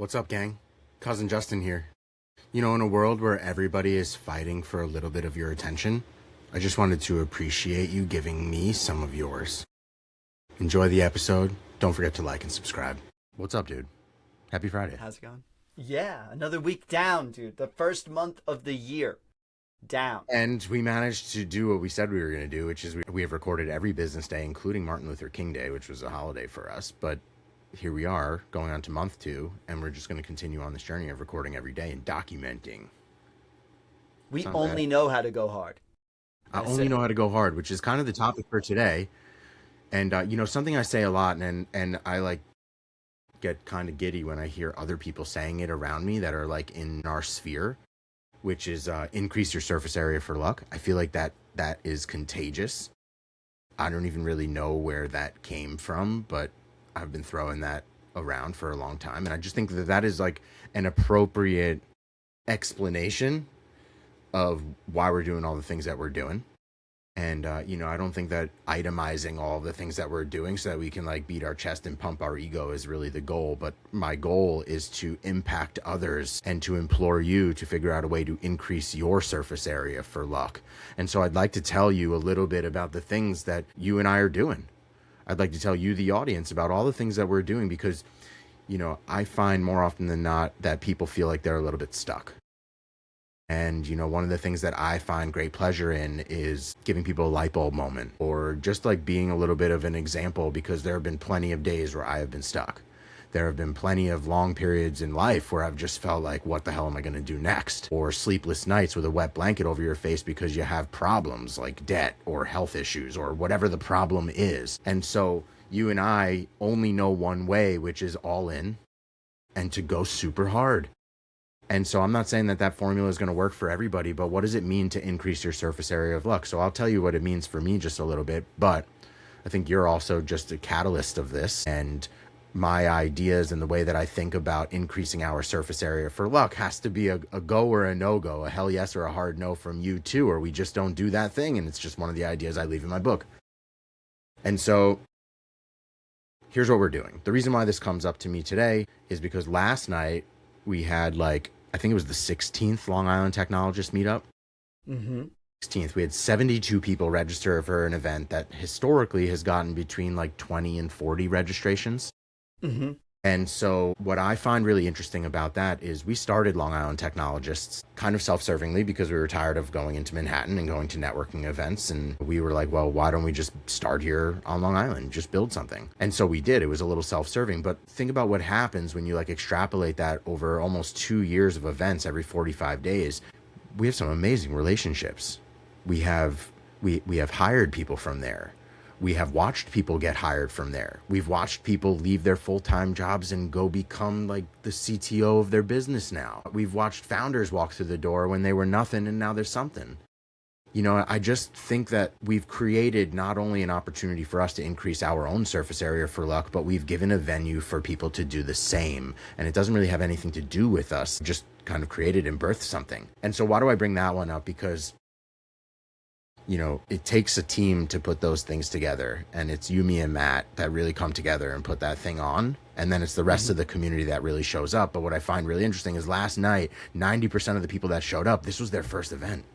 What's up, gang? Cousin Justin here. In a world where everybody is fighting for a little bit of your attention, I just wanted to appreciate you giving me some of yours. Enjoy the episode. Don't forget to like and subscribe. What's up, dude? Happy Friday. How's it going? Yeah, another week down, dude. The first month of the year down. And we managed to do what we said we were going to do, which is we have recorded every business day, including Martin Luther King Day, which was a holiday for us. But here we are going on to month 2, and we're just going to continue on this journey of recording every day and documenting. We only know how to go hard. I only know how to go hard, which is kind of the topic for today. And, something I say a lot, and I get kind of giddy when I hear other people saying it around me that are in our sphere, which is increase your surface area for luck. I feel like that is contagious. I don't even really know where that came from, but I've been throwing that around for a long time. And I just think that is an appropriate explanation of why we're doing all the things that we're doing. And, I don't think that itemizing all the things that we're doing so that we can beat our chest and pump our ego is really the goal. But my goal is to impact others and to implore you to figure out a way to increase your surface area for luck. And so I'd like to tell you a little bit about the things that you and I are doing. I'd like to tell you, the audience, about all the things that we're doing because, I find more often than not that people feel like they're a little bit stuck. And, one of the things that I find great pleasure in is giving people a light bulb moment, or just being a little bit of an example, because there have been plenty of days where I have been stuck. There have been plenty of long periods in life where I've just felt like, what the hell am I going to do next? Or sleepless nights with a wet blanket over your face because you have problems like debt or health issues or whatever the problem is. And so you and I only know one way, which is all in and to go super hard. And so I'm not saying that formula is going to work for everybody, but what does it mean to increase your surface area of luck? So I'll tell you what it means for me just a little bit, but I think you're also just a catalyst of this. And my ideas and the way that I think about increasing our surface area for luck has to be a go or a no-go, a hell yes or a hard no from you too, or we just don't do that thing. And it's just one of the ideas I leave in my book. And so here's what we're doing. The reason why this comes up to me today is because last night we had I think it was the 16th Long Island Technologist meetup. Mm-hmm. 16th. We had 72 people register for an event that historically has gotten between 20 and 40 registrations. Mm-hmm. And so what I find really interesting about that is we started Long Island Technologists kind of self-servingly because we were tired of going into Manhattan and going to networking events. And we were like, well, why don't we just start here on Long Island, just build something? And so we did. It was a little self-serving. But think about what happens when you extrapolate that over almost 2 years of events every 45 days. We have some amazing relationships. We have hired people from there. We have watched people get hired from there. We've watched people leave their full-time jobs and go become the CTO of their business now. We've watched founders walk through the door when they were nothing and now they're something. I just think that we've created not only an opportunity for us to increase our own surface area for luck, but we've given a venue for people to do the same. And it doesn't really have anything to do with us, just kind of created and birthed something. And so why do I bring that one up? Because it takes a team to put those things together, and it's you, me, and Matt that really come together and put that thing on. And then it's the rest of the community that really shows up. But what I find really interesting is last night, 90% of the people that showed up, this was their first event.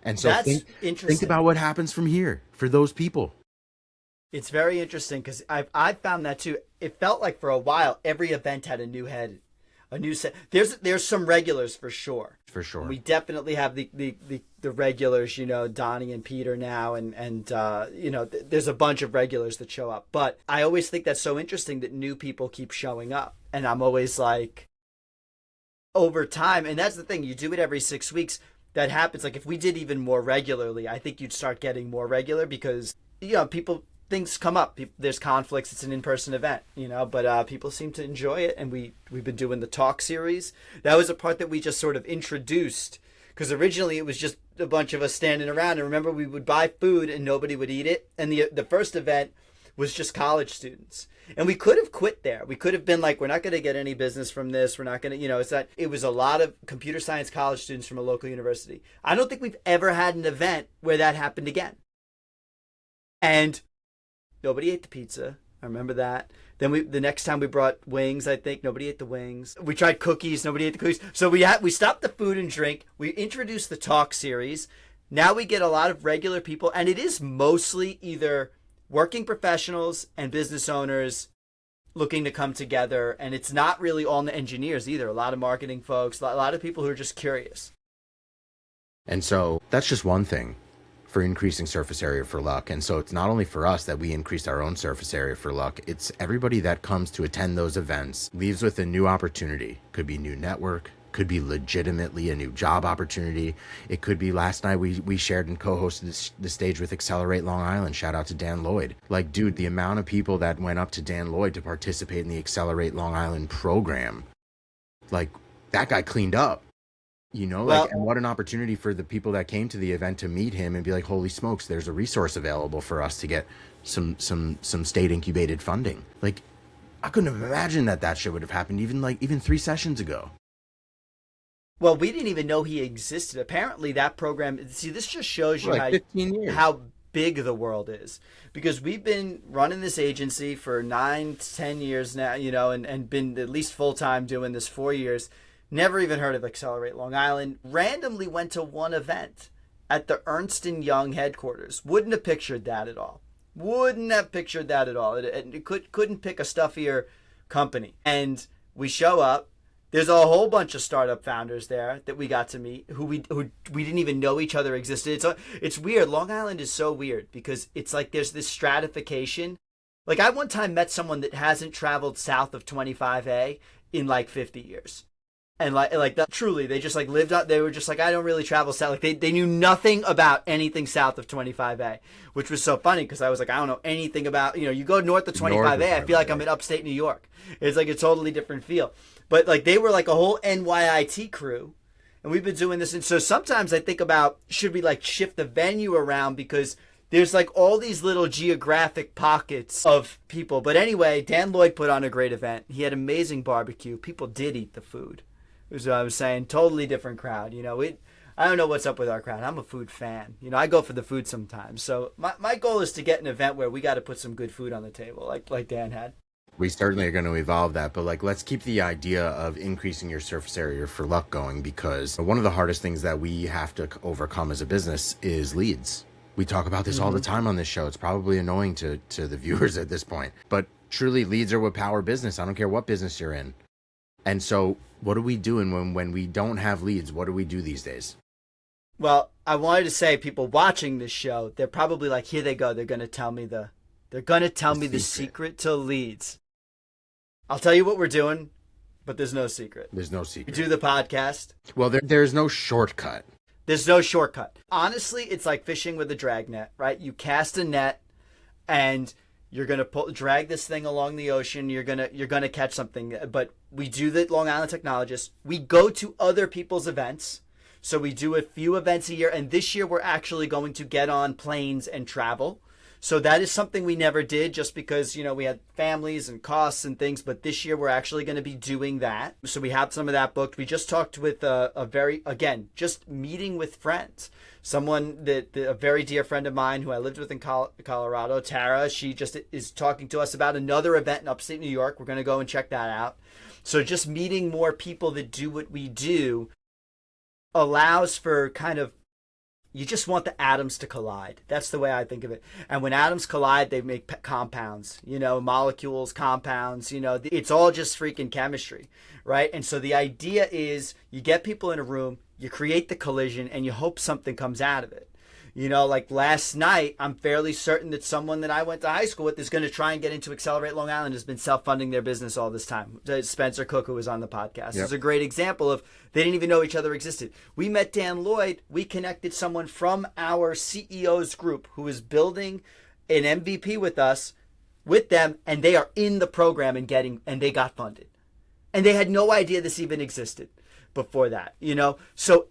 And so think about what happens from here for those people. It's very interesting because I've found that too. It felt like for a while, every event had a new head. A new set. There's some regulars for sure. For sure. We definitely have the regulars, Donnie and Peter now, and there's a bunch of regulars that show up. But I always think that's so interesting that new people keep showing up, and I'm always over time, and that's the thing. You do it every 6 weeks. That happens. If we did even more regularly, I think you'd start getting more regular because things come up. There's conflicts. It's an in-person event, but people seem to enjoy it. And we've been doing the talk series. That was a part that we just sort of introduced because originally it was just a bunch of us standing around. And remember, we would buy food and nobody would eat it. And the first event was just college students. And we could have quit there. We could have been we're not going to get any business from this. We're not going to, it was a lot of computer science college students from a local university. I don't think we've ever had an event where that happened again. And nobody ate the pizza. I remember that. Then the next time we brought wings, I think nobody ate the wings. We tried cookies, nobody ate the cookies. So we stopped the food and drink. We introduced the talk series. Now we get a lot of regular people, and it is mostly either working professionals and business owners looking to come together, and it's not really all the engineers either. A lot of marketing folks, a lot of people who are just curious. And so that's just one thing for increasing surface area for luck. And so it's not only for us that we increase our own surface area for luck, it's everybody that comes to attend those events leaves with a new opportunity. Could be new network, could be legitimately a new job opportunity. It could be last night we shared and co-hosted the stage with Accelerate Long Island. Shout out to Dan Lloyd. Like, dude, the amount of people that went up to Dan Lloyd to participate in the Accelerate Long Island program, like, that guy cleaned up. You know, like, and what an opportunity for the people that came to the event to meet him and be like, holy smokes, there's a resource available for us to get some state incubated funding. Like, I couldn't have imagined that shit would have happened even 3 sessions ago. Well, we didn't even know he existed. Apparently that program, see, this just shows you like 15 years. How big the world is, because we've been running this agency for 9 to 10 years now, you know, and been at least full-time doing this 4 years. Never even heard of Accelerate Long Island. Randomly went to one event at the Ernst & Young headquarters. Wouldn't have pictured that at all. It couldn't pick a stuffier company. And we show up. There's a whole bunch of startup founders there that we got to meet who we didn't even know each other existed. It's weird. Long Island is so weird because it's like there's this stratification. Like, I one time met someone that hasn't traveled south of 25A in like 50 years. And like that, truly, they just like lived out. They were just like, I don't really travel south. Like they knew nothing about anything south of 25A, which was so funny because I was like, I don't know anything about, you go north of 25A. I feel like I'm in upstate New York. It's like a totally different feel. But like they were like a whole NYIT crew, and we've been doing this. And so sometimes I think about, should we like shift the venue around, because there's like all these little geographic pockets of people. But anyway, Dan Lloyd put on a great event. He had amazing barbecue. People did eat the food. As I was saying, totally different crowd. I don't know what's up with our crowd. I'm a food fan. I go for the food sometimes. So my goal is to get an event where we got to put some good food on the table, like Dan had. We certainly are going to evolve that, but like, let's keep the idea of increasing your surface area for luck going, because one of the hardest things that we have to overcome as a business is leads. We talk about this all the time on this show. It's probably annoying to the viewers at this point, but truly, leads are what power business. I don't care what business you're in. And so what are we doing when we don't have leads? What do we do these days? Well, I wanted to say, people watching this show, they're probably like, here they go. They're going to tell me the secret to leads. I'll tell you what we're doing, but there's no secret. There's no secret. We do the podcast. Well, there's no shortcut. There's no shortcut. Honestly, it's like fishing with a drag net, right? You cast a net and you're going to drag this thing along the ocean. You're going to catch something. But we do the Long Island Technologists. We go to other people's events. So we do a few events a year. And this year we're actually going to get on planes and travel. So that is something we never did, just because, we had families and costs and things. But this year we're actually going to be doing that. So we have some of that booked. We just talked with just meeting with friends. Someone a very dear friend of mine who I lived with in Colorado, Tara, she just is talking to us about another event in upstate New York. We're going to go and check that out. So just meeting more people that do what we do allows for kind of, you just want the atoms to collide. That's the way I think of it. And when atoms collide, they make compounds, molecules, compounds, it's all just freaking chemistry, right? And so the idea is you get people in a room, you create the collision, and you hope something comes out of it. Like last night, I'm fairly certain that someone that I went to high school with is going to try and get into Accelerate Long Island, has been self-funding their business all this time. Spencer Cook, who was on the podcast. Yep. It's a great example of they didn't even know each other existed. We met Dan Lloyd. We connected someone from our CEO's group who is building an MVP with them, and they are in the program and they got funded. And they had no idea this even existed before that, So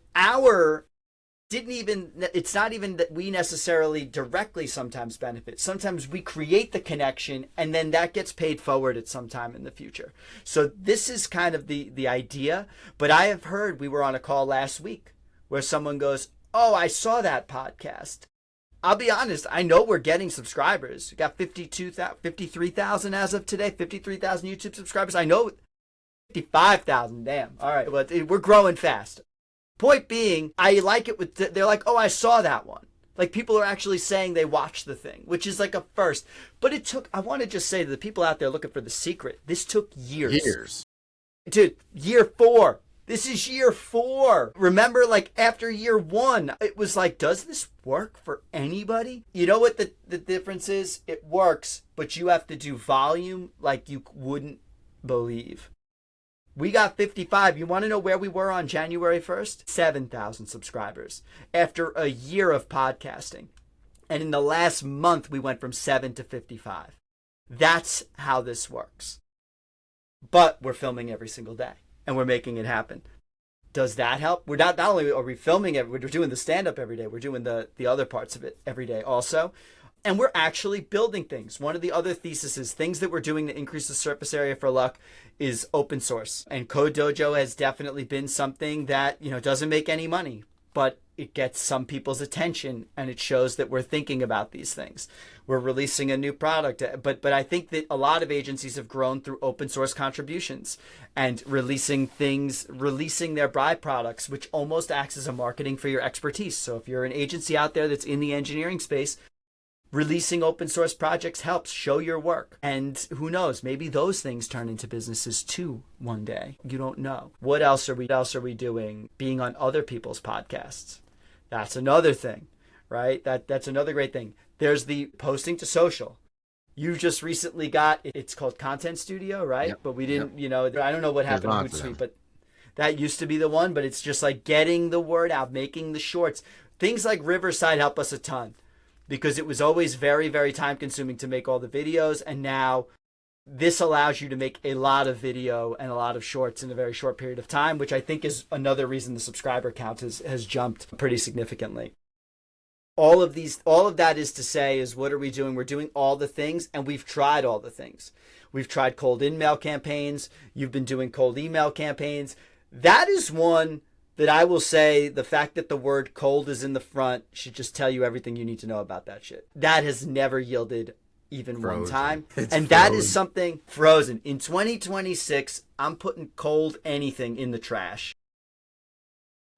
it's not even that we necessarily directly sometimes benefit. Sometimes we create the connection and then that gets paid forward at some time in the future. So this is kind of the idea. But I have heard, we were on a call last week where someone goes, oh, I saw that podcast. I'll be honest, I know we're getting subscribers. We got 53,000 as of today, 53,000 YouTube subscribers. I know 55,000, damn. All right, but we're growing fast. Point being, I like it with, they're like, oh, I saw that one. Like, people are actually saying they watched the thing, which is like a first. But it took, I want to just say to the people out there looking for the secret, this took years. Years. Dude, year 4. This is year 4. Remember, like, after year 1, it was like, does this work for anybody? You know what the difference is? It works, but you have to do volume like you wouldn't believe. We got 55. You want to know where we were on January 1st? 7,000 subscribers after a year of podcasting. And in the last month, we went from 7 to 55. That's how this works. But we're filming every single day and we're making it happen. Does that help? We're not only are we filming it, we're doing the stand-up every day. We're doing the other parts of it every day also. And we're actually building things. One of the other theses, things that we're doing to increase the surface area for luck, is open source. And Code Dojo has definitely been something that, doesn't make any money, but it gets some people's attention and it shows that we're thinking about these things. We're releasing a new product, but I think that a lot of agencies have grown through open source contributions and releasing their byproducts, which almost acts as a marketing for your expertise. So if you're an agency out there that's in the engineering space, releasing open source projects helps show your work. And who knows, maybe those things turn into businesses too one day. You don't know. What else are we doing? Being on other people's podcasts. That's another thing, right? That's another great thing. There's the posting to social. You just recently got, it's called Content Studio, right? Yep. But we didn't, I don't know what happened to Hootsuite, but that used to be the one. But it's just like getting the word out, making the shorts. Things like Riverside help us a ton, because it was always very, very time consuming to make all the videos. And now this allows you to make a lot of video and a lot of shorts in a very short period of time, which I think is another reason the subscriber count has jumped pretty significantly. All of that is to say is, what are we doing? We're doing all the things, and we've tried all the things. We've tried cold email campaigns. You've been doing cold email campaigns. That is one that I will say, the fact that the word cold is in the front should just tell you everything you need to know about that shit. That has never yielded even frozen. One time. It's and frozen. That is something frozen. In 2026, I'm putting cold anything in the trash.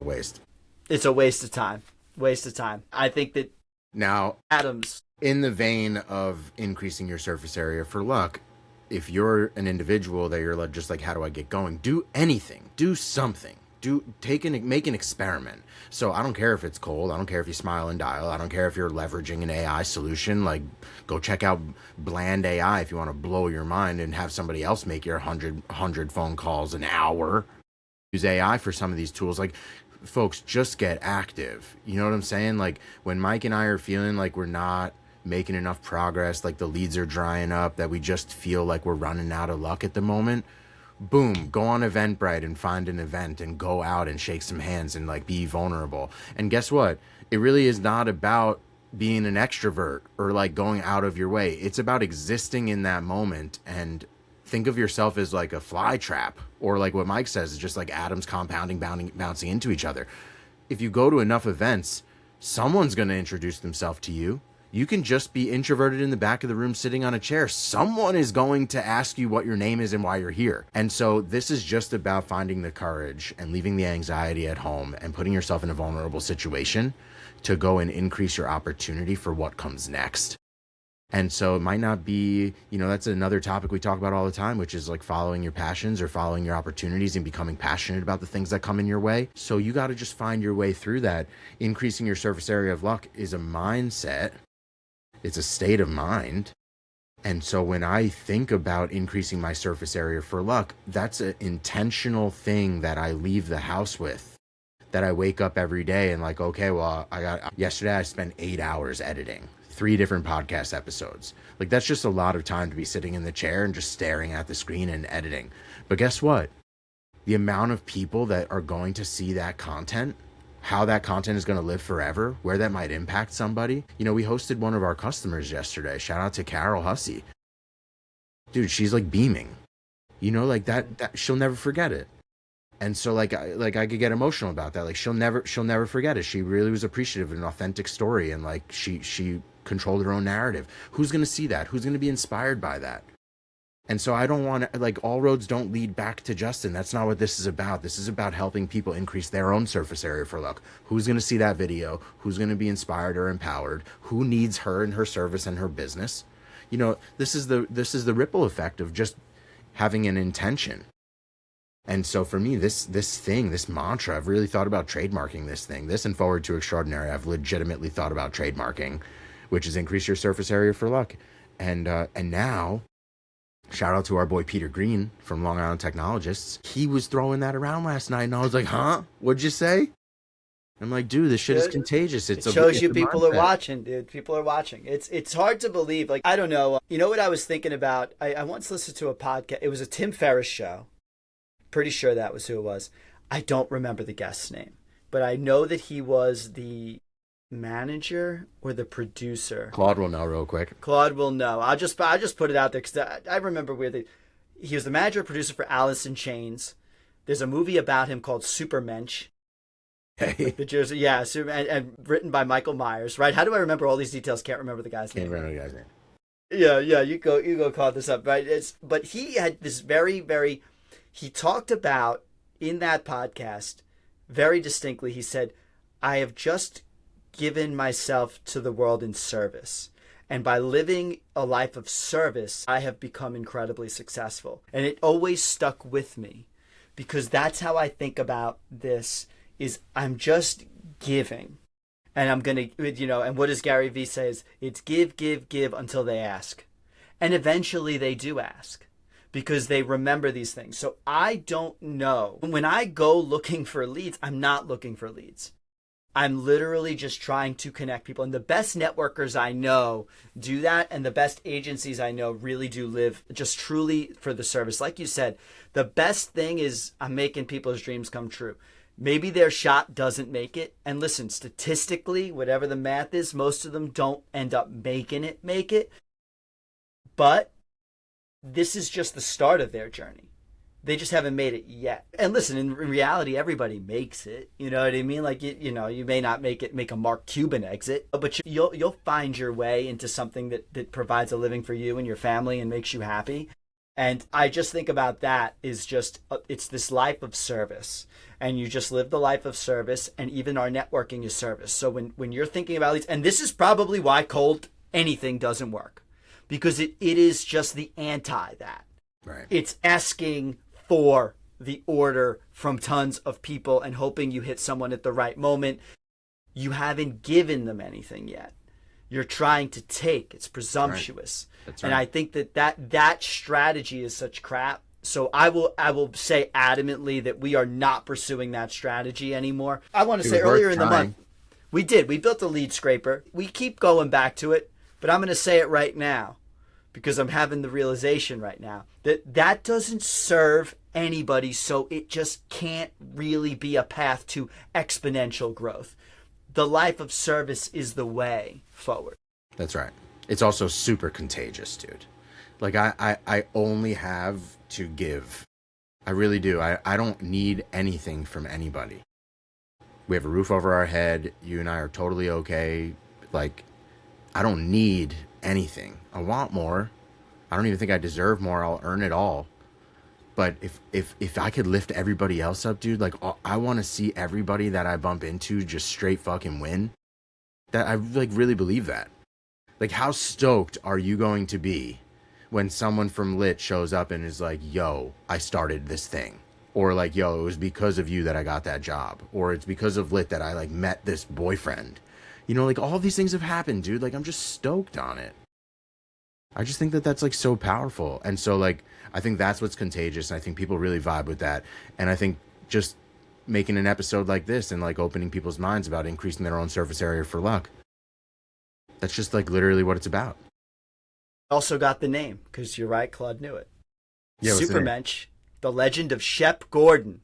Waste. It's a waste of time. Waste of time. I think that now, Adams, in the vein of increasing your surface area for luck, if you're an individual that you're just like, how do I get going? Do anything. Do something. Make an experiment. So I don't care if it's cold. I don't care if you smile and dial. I don't care if you're leveraging an AI solution. Like, go check out Bland AI if you want to blow your mind and have somebody else make your 100 phone calls an hour. Use AI for some of these tools. Like, folks, just get active. You know what I'm saying? Like, when Mike and I are feeling like we're not making enough progress, like the leads are drying up, that we just feel like we're running out of luck at the moment, boom, go on Eventbrite and find an event and go out and shake some hands and like be vulnerable. And guess what? It really is not about being an extrovert or like going out of your way. It's about existing in that moment, and think of yourself as like a fly trap, or like what Mike says, is just like atoms compounding, bouncing into each other. If you go to enough events, someone's going to introduce themselves to you. You can just be introverted in the back of the room sitting on a chair. Someone is going to ask you what your name is and why you're here. And so this is just about finding the courage and leaving the anxiety at home and putting yourself in a vulnerable situation to go and increase your opportunity for what comes next. And so it might not be, that's another topic we talk about all the time, which is like following your passions or following your opportunities and becoming passionate about the things that come in your way. So you got to just find your way through that. Increasing your surface area of luck is a mindset. It's a state of mind. And so when I think about increasing my surface area for luck, that's an intentional thing that I leave the house with, that I wake up every day and like, okay, well, yesterday I spent 8 hours editing 3 different podcast episodes. Like, that's just a lot of time to be sitting in the chair and just staring at the screen and editing. But guess what? The amount of people that are going to see that content, how that content is going to live forever, where that might impact somebody. We hosted one of our customers yesterday. Shout out to Carol Hussey. Dude, she's like beaming. Like that she'll never forget it. And so I could get emotional about that. Like she'll never forget it. She really was appreciative of an authentic story, and like she controlled her own narrative. Who's going to see that? Who's going to be inspired by that? And so I don't want to, like, all roads don't lead back to Justin. That's not what this is about. This is about helping people increase their own surface area for luck. Who's going to see that video? Who's going to be inspired or empowered? Who needs her and her service and her business? You know, this is the ripple effect of just having an intention. And so for me, this mantra, I've really thought about trademarking this thing. This and Forward to Extraordinary, I've legitimately thought about trademarking, which is increase your surface area for luck. And now, shout out to our boy Peter Green from Long Island Technologists. He was throwing that around last night, and I was like, huh? What'd you say? I'm like, dude, this shit is contagious. It shows you people are watching, dude. People are watching. It's hard to believe. Like, I don't know. You know what I was thinking about? I once listened to a podcast. It was a Tim Ferriss show. Pretty sure that was who it was. I don't remember the guest's name, but I know that he was the manager or the producer. Claude will know real quick. Claude will know. I'll just put it out there because I remember where he was the manager producer for Alice in Chains. There's a movie about him called Supermensch. Hey. The Jersey, yeah, and written by Michael Myers, right? How do I remember all these details? Can't remember the guy's name. Can't remember the guy's name. Yeah, you go call this up, right? But he had this very, he talked about in that podcast very distinctly. He said, "I have just given myself to the world in service, and by living a life of service, I have become incredibly successful." And it always stuck with me because that's how I think about this. Is I'm just giving, and I'm going to, and what does Gary Vee says? It's give until they ask. And eventually they do ask because they remember these things. So I don't know. When I go looking for leads, I'm not looking for leads. I'm literally just trying to connect people. And the best networkers I know do that. And the best agencies I know really do live just truly for the service. Like you said, the best thing is I'm making people's dreams come true. Maybe their shot doesn't make it. And listen, statistically, whatever the math is, most of them don't end up making it make it. But this is just the start of their journey. They just haven't made it yet. And listen, in reality, everybody makes it. You know what I mean? Like, you may not make a Mark Cuban exit, but you'll find your way into something that provides a living for you and your family and makes you happy. And I just think about that is just, it's this life of service. And you just live the life of service. And even our networking is service. So when you're thinking about leads, and this is probably why cold anything doesn't work. Because it is just the anti that. Right. It's asking for the order from tons of people and hoping you hit someone at the right moment. You haven't given them anything yet. You're trying to take. It's presumptuous. Right. That's right. And I think that strategy is such crap. So I will say adamantly that we are not pursuing that strategy anymore. I want to say earlier in the month, we built a lead scraper. We keep going back to it, but I'm going to say it right now because I'm having the realization right now that doesn't serve anybody. So it just can't really be a path to exponential growth. The life of service is the way forward. That's right. It's also super contagious, dude. Like I only have to give. I really do. I don't need anything from anybody. We have a roof over our head. You and I are totally okay. Like, I don't need anything. I want more. I don't even think I deserve more. I'll earn it all. But if I could lift everybody else up, dude, like I want to see everybody that I bump into just straight fucking win. That I like really believe that. Like, how stoked are you going to be when someone from Lit shows up and is like, yo, I started this thing? Or like, yo, it was because of you that I got that job. Or it's because of Lit that I like met this boyfriend. You know, like all these things have happened, dude. Like, I'm just stoked on it. I just think that that's like so powerful. And so like, I think that's what's contagious. And I think people really vibe with that. And I think just making an episode like this and like opening people's minds about increasing their own surface area for luck. That's just like literally what it's about. Also got the name because you're right, Claude knew it. Yeah, Supermensch, the legend of Shep Gordon,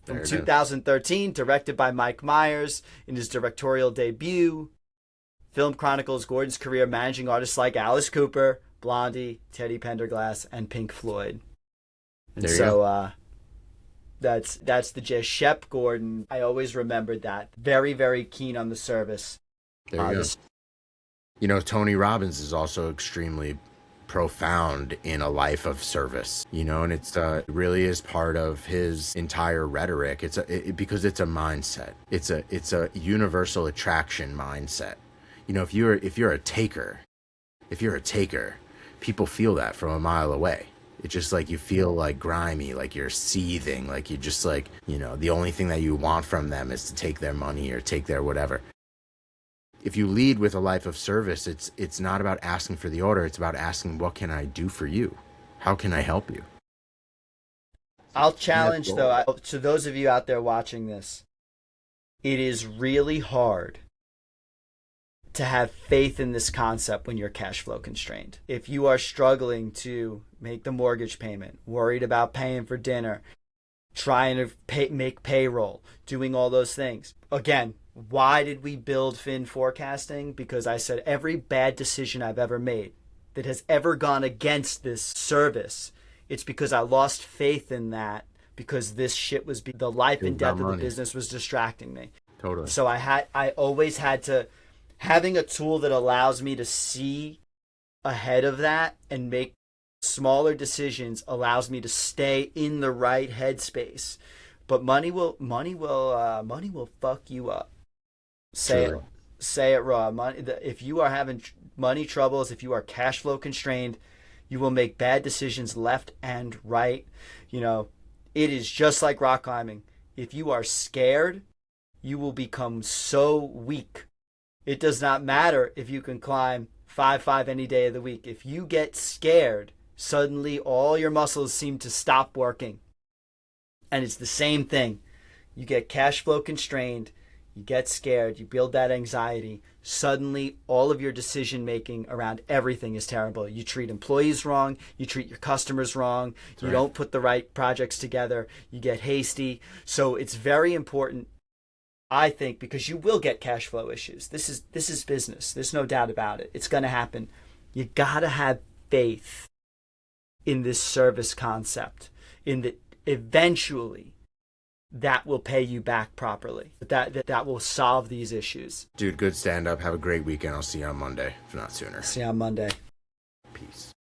from 2013, directed by Mike Myers in his directorial debut. Film chronicles Gordon's career managing artists like Alice Cooper, Blondie, Teddy Pendergrass, and Pink Floyd. And so, That's the gist. Shep Gordon, I always remembered that. Very, very keen on the service. There you go. Tony Robbins is also extremely profound in a life of service, and it really is part of his entire rhetoric. Because it's a mindset. It's a universal attraction mindset. If you're a taker, people feel that from a mile away. It's just like you feel like grimy, like you're seething, like you just like, the only thing that you want from them is to take their money or take their whatever. If you lead with a life of service, it's not about asking for the order. It's about asking, what can I do for you? How can I help you? I'll challenge, though, to those of you out there watching this, it is really hard to have faith in this concept when you're cash flow constrained. If you are struggling to make the mortgage payment, worried about paying for dinner, trying to make payroll, doing all those things. Again, why did we build Fin Forecasting? Because I said every bad decision I've ever made that has ever gone against this service, it's because I lost faith in that, because this shit was the life and death of the business was distracting me. Totally. So I always had to, having a tool that allows me to see ahead of that and make smaller decisions allows me to stay in the right headspace. But money will fuck you up. Say it raw. If you are having money troubles, if you are cash flow constrained, you will make bad decisions left and right. It is just like rock climbing. If you are scared, you will become so weak. It does not matter if you can climb 5-5 any day of the week. If you get scared, suddenly all your muscles seem to stop working. And it's the same thing. You get cash flow constrained, you get scared, you build that anxiety. Suddenly, all of your decision making around everything is terrible. You treat employees wrong, you treat your customers wrong, you don't put the right projects together, you get hasty. So it's very important, I think, because you will get cash flow issues. This is business. There's no doubt about it. It's going to happen. You got to have faith in this service concept, in that eventually that will pay you back properly. That will solve these issues. Dude, good stand up. Have a great weekend. I'll see you on Monday, if not sooner. See you on Monday. Peace.